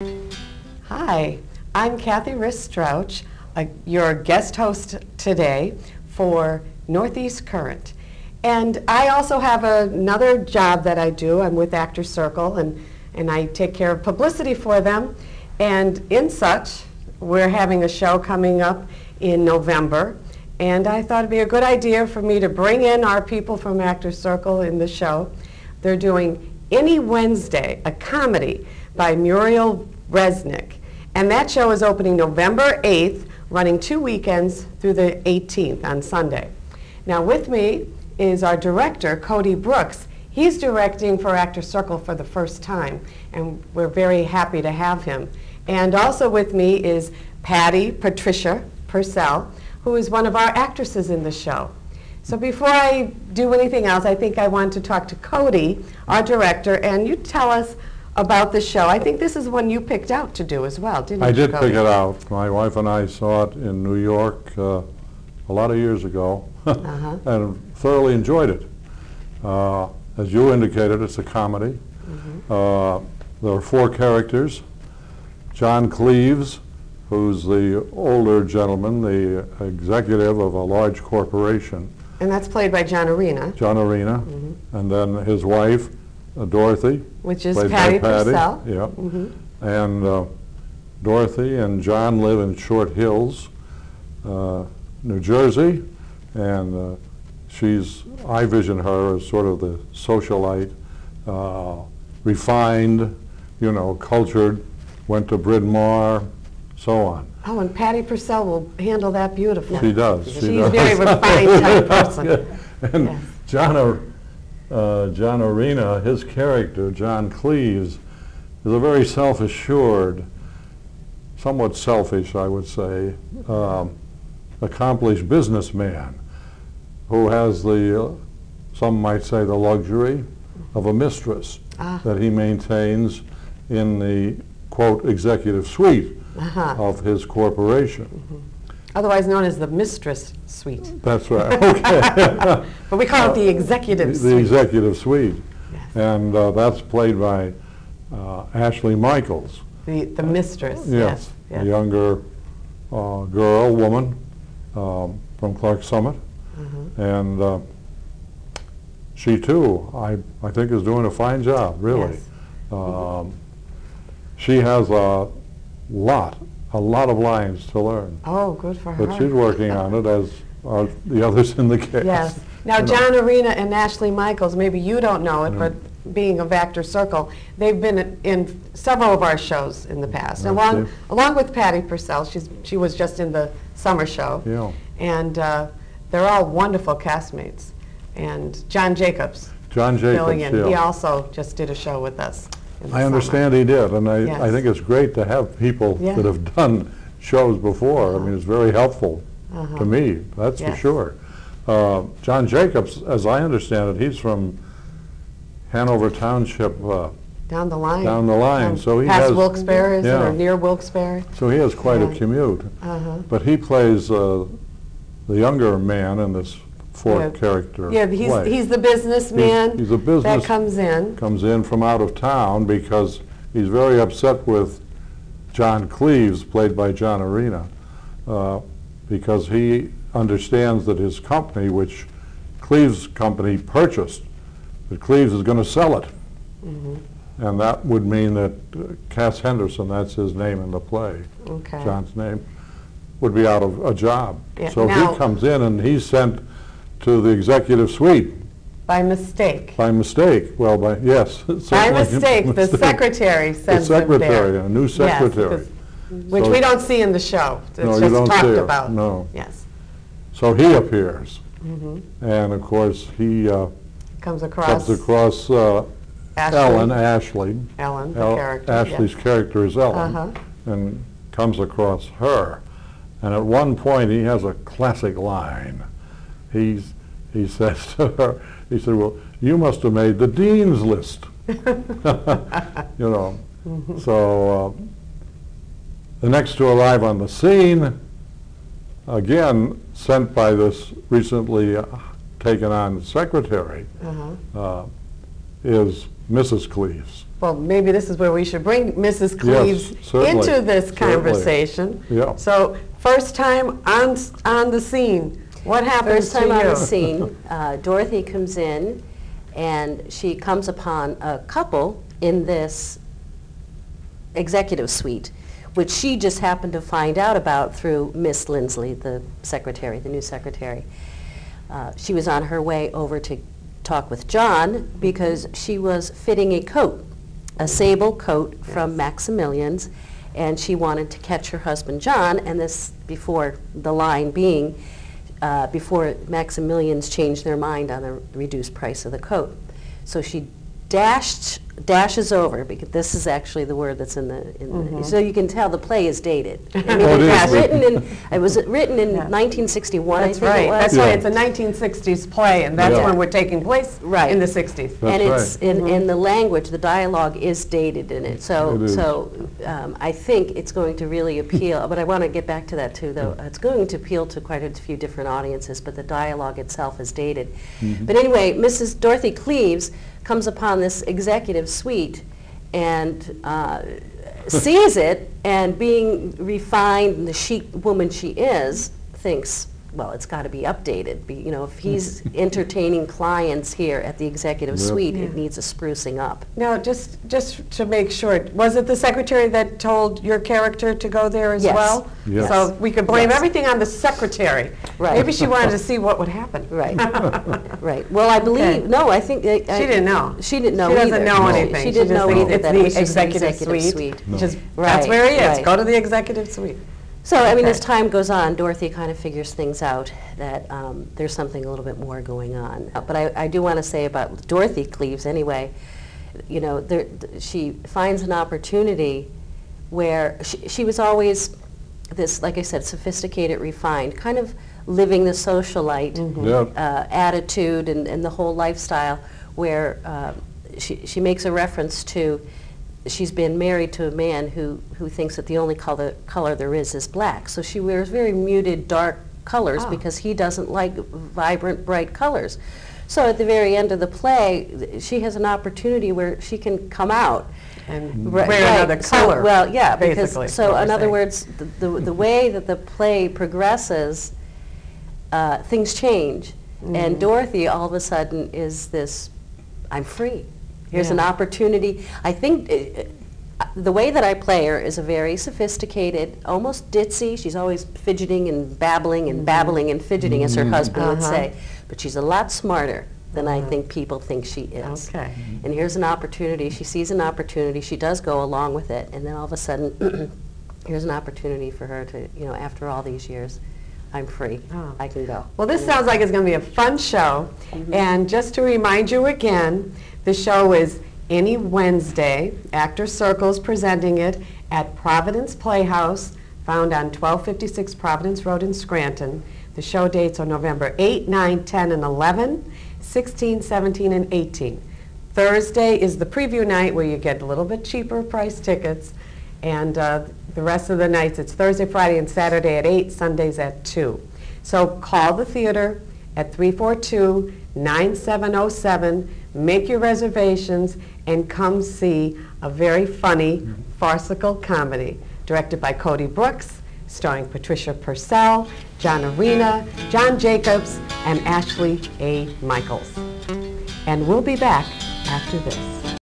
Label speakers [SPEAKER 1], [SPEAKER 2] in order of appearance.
[SPEAKER 1] Hi, I'm Cathy Rist Strauch, your guest host today for Northeast Current. And I also have another job that I do. I'm with ActorsCircle, and I take care of publicity for them. And in such, we're having a show coming up in November. And I thought it'd be a good idea for me to bring in our people from ActorsCircle in the show. They're doing Any Wednesday, a comedy by Muriel Resnick. And that show is opening November 8th, running 2 weekends through the 18th on Sunday. Now with me is our director, Cody Brooks. He's directing for ActorsCircle for the first time, and we're very happy to have him. And also with me is Patricia Purcell, who is one of our actresses in the show. So before I do anything else, I think I want to talk to Cody, our director, and you tell us about the show. I think this is one you picked out to do as well, didn't you,
[SPEAKER 2] I did
[SPEAKER 1] Cody?
[SPEAKER 2] pick it out. My wife and I saw it in New York a lot of years ago and thoroughly enjoyed it. As you indicated, it's a comedy. There are 4 characters. John Cleves, who's the older gentleman, the executive of a large corporation.
[SPEAKER 1] And that's played by John Arena.
[SPEAKER 2] John Arena. And then his wife, Dorothy.
[SPEAKER 1] Which is
[SPEAKER 2] played
[SPEAKER 1] Patty
[SPEAKER 2] by Patty.
[SPEAKER 1] Purcell.
[SPEAKER 2] Yeah. And Dorothy and John live in Short Hills, New Jersey. And I vision her as sort of the socialite, refined, you know, cultured, went to Bryn Mawr, so on.
[SPEAKER 1] Oh, and Patty Purcell will handle that beautifully.
[SPEAKER 2] She does.
[SPEAKER 1] She's a very refined type person.
[SPEAKER 2] And
[SPEAKER 1] Yes.
[SPEAKER 2] John Arena, his character, John Cleves, is a very self-assured, somewhat selfish, I would say, accomplished businessman who has the, some might say, the luxury of a mistress that he maintains in the, quote, executive suite of his corporation.
[SPEAKER 1] Otherwise known as the mistress suite.
[SPEAKER 2] That's right, okay.
[SPEAKER 1] But we call it the executive suite.
[SPEAKER 2] The executive suite.
[SPEAKER 1] Yes.
[SPEAKER 2] And that's played by Ashley Michaels.
[SPEAKER 1] The mistress,
[SPEAKER 2] Yes,
[SPEAKER 1] yes.
[SPEAKER 2] a younger woman from Clark Summit. And she too, I think, is doing a fine job, really.
[SPEAKER 1] Yes.
[SPEAKER 2] She has a lot of lines to learn.
[SPEAKER 1] Oh, good for her.
[SPEAKER 2] But she's working on it, as are the others in the cast.
[SPEAKER 1] Yes. Now,
[SPEAKER 2] You know.
[SPEAKER 1] John Arena and Ashley Michaels, maybe you don't know it, but being of ActorsCircle, they've been in several of our shows in the past. Along with Patty Purcell, she was just in the summer show.
[SPEAKER 2] Yeah.
[SPEAKER 1] And they're all wonderful castmates. And John Jacobs.
[SPEAKER 2] John Jacobs,
[SPEAKER 1] filling in.
[SPEAKER 2] yeah.
[SPEAKER 1] He also just did a show with us. In the
[SPEAKER 2] I understand he did, and I
[SPEAKER 1] Yes.
[SPEAKER 2] think it's great to have people that have done shows before. I mean, it's very helpful to me, that's for
[SPEAKER 1] Yes.
[SPEAKER 2] sure. John Jacobs, as I understand it, he's from Hanover Township
[SPEAKER 1] Down the line.
[SPEAKER 2] down the line, so he
[SPEAKER 1] Past
[SPEAKER 2] has
[SPEAKER 1] Wilkes-Barre, is it,
[SPEAKER 2] yeah.
[SPEAKER 1] or near Wilkes-Barre?
[SPEAKER 2] so he has quite a commute. But he plays the younger man in this character
[SPEAKER 1] Yeah,
[SPEAKER 2] play.
[SPEAKER 1] he's the businessman
[SPEAKER 2] He's a business
[SPEAKER 1] that comes in.
[SPEAKER 2] from out of town because he's very upset with John Cleves, played by John Arena, because he understands that his company, which Cleves' company purchased, that Cleves is going to sell it. And that would mean that Cass Henderson, that's his name in the play, John's name, would be out of a job.
[SPEAKER 1] Yeah,
[SPEAKER 2] So
[SPEAKER 1] now-
[SPEAKER 2] he comes in and he's sent to the executive suite.
[SPEAKER 1] By mistake.
[SPEAKER 2] By mistake, well, yes.
[SPEAKER 1] By
[SPEAKER 2] certainly
[SPEAKER 1] mistake, the secretary sends him
[SPEAKER 2] secretary,
[SPEAKER 1] there.
[SPEAKER 2] a new secretary.
[SPEAKER 1] Yes, which
[SPEAKER 2] So-
[SPEAKER 1] we don't see in the show. It's
[SPEAKER 2] No, you
[SPEAKER 1] just
[SPEAKER 2] don't
[SPEAKER 1] talked
[SPEAKER 2] see it,
[SPEAKER 1] about.
[SPEAKER 2] no.
[SPEAKER 1] Yes.
[SPEAKER 2] So he appears. And of course, he
[SPEAKER 1] Comes across
[SPEAKER 2] comes across Ashley.
[SPEAKER 1] Ellen, the character.
[SPEAKER 2] Ashley's
[SPEAKER 1] yes.
[SPEAKER 2] character is Ellen, and comes across her. And at one point, he has a classic line. He says to her, he said, well, you must have made the dean's list. You know. So the next to arrive on the scene, again, sent by this recently taken on secretary, is Mrs. Cleves.
[SPEAKER 1] Well, maybe this is where we should bring Mrs. Cleaves
[SPEAKER 2] certainly,
[SPEAKER 1] into this
[SPEAKER 2] certainly.
[SPEAKER 1] conversation.
[SPEAKER 2] Yeah.
[SPEAKER 1] So, first time on the scene. What happens
[SPEAKER 3] First time
[SPEAKER 1] to
[SPEAKER 3] on
[SPEAKER 1] you?
[SPEAKER 3] the scene, Dorothy comes in, and she comes upon a couple in this executive suite, which she just happened to find out about through Miss Lindsley, the secretary, the new secretary. She was on her way over to talk with John because she was fitting a coat, a sable coat from Maximilian's, and she wanted to catch her husband John, and this before the line being, before Maximilian's changed their mind on the reduced price of the coat. So she dashes over, because this is actually the word that's in the, so you can tell the play is dated. I mean, it was written in 1961,
[SPEAKER 1] That's
[SPEAKER 3] I think
[SPEAKER 1] right.
[SPEAKER 3] it was.
[SPEAKER 1] That's right. It's a 1960s play, and that's
[SPEAKER 2] Yeah.
[SPEAKER 1] when we're taking place
[SPEAKER 3] Right.
[SPEAKER 1] in the 60s.
[SPEAKER 3] And
[SPEAKER 2] That's
[SPEAKER 3] it's in the language, the dialogue is dated in it. So,
[SPEAKER 2] It is.
[SPEAKER 3] I think it's going to really appeal. But I want to get back to that too, though. It's going to appeal to quite a few different audiences. But the dialogue itself is dated. But anyway, Mrs. Dorothy Cleaves comes upon this executive suite and sees it, and being refined and the chic woman she is, thinks, well, it's got to be updated. You know, if he's entertaining clients here at the executive suite, it needs a sprucing up.
[SPEAKER 1] Now, just to make sure, was it the secretary that told your character to go there as
[SPEAKER 3] Yes.
[SPEAKER 1] well?
[SPEAKER 2] Yes.
[SPEAKER 1] So we could blame
[SPEAKER 3] Yes.
[SPEAKER 1] everything on the secretary.
[SPEAKER 3] Right.
[SPEAKER 1] Maybe she wanted to see what would happen.
[SPEAKER 3] Right. Right. Well, I believe,
[SPEAKER 1] Okay.
[SPEAKER 3] no, I think that
[SPEAKER 1] She didn't know.
[SPEAKER 3] She didn't know
[SPEAKER 1] She
[SPEAKER 3] either.
[SPEAKER 1] doesn't know
[SPEAKER 2] No.
[SPEAKER 1] anything.
[SPEAKER 3] She didn't
[SPEAKER 1] just
[SPEAKER 3] know
[SPEAKER 1] thinks
[SPEAKER 3] either
[SPEAKER 1] it's
[SPEAKER 3] that
[SPEAKER 1] the
[SPEAKER 3] it was just the
[SPEAKER 1] executive suite.
[SPEAKER 3] suite.
[SPEAKER 1] Just,
[SPEAKER 3] Right,
[SPEAKER 1] that's where he is.
[SPEAKER 3] right.
[SPEAKER 1] Go to the executive suite.
[SPEAKER 3] So, I mean,
[SPEAKER 1] Okay.
[SPEAKER 3] as time goes on, Dorothy kind of figures things out, that there's something a little bit more going on. But I do want to say about Dorothy Cleaves, anyway, you know, she finds an opportunity where she was always this, like I said, sophisticated, refined, kind of living the socialite attitude and the whole lifestyle, where she makes a reference to, she's been married to a man who thinks that the only color there is black. So she wears very muted, dark colors because he doesn't like vibrant, bright colors. So at the very end of the play, she has an opportunity where she can come out
[SPEAKER 1] And
[SPEAKER 3] Right,
[SPEAKER 1] wear
[SPEAKER 3] right.
[SPEAKER 1] another color.
[SPEAKER 3] So, well, yeah,
[SPEAKER 1] basically,
[SPEAKER 3] because, so
[SPEAKER 1] what
[SPEAKER 3] in
[SPEAKER 1] we're
[SPEAKER 3] other
[SPEAKER 1] saying.
[SPEAKER 3] words, the way that the play progresses, things change. And Dorothy, all of a sudden, is this, I'm free. Here's an
[SPEAKER 1] Yeah.
[SPEAKER 3] opportunity. I think the way that I play her is a very sophisticated, almost ditzy. She's always fidgeting and babbling and fidgeting, as her husband would say. But she's a lot smarter than I think people think she is.
[SPEAKER 1] Okay.
[SPEAKER 3] And here's an opportunity. She sees an opportunity. She does go along with it. And then all of a sudden, here's an opportunity for her to, you know, after all these years, I'm free.
[SPEAKER 1] Oh.
[SPEAKER 3] I can go.
[SPEAKER 1] Well, this sounds like it's going to be a fun show. And just to remind you again, the show is any Wednesday. ActorsCircle is presenting it at Providence Playhouse, found on 1256 Providence Road in Scranton. The show dates are November 8, 9, 10, and 11, 16, 17, and 18. Thursday is the preview night where you get a little bit cheaper price tickets. And the rest of the nights, it's Thursday, Friday, and Saturday at 8, Sundays at 2. So call the theater at 342-9707, make your reservations, and come see a very funny farcical comedy directed by Cody Brooks, starring Patricia Purcell, John Arena, John Jacobs, and Ashley A. Michaels. And we'll be back after this.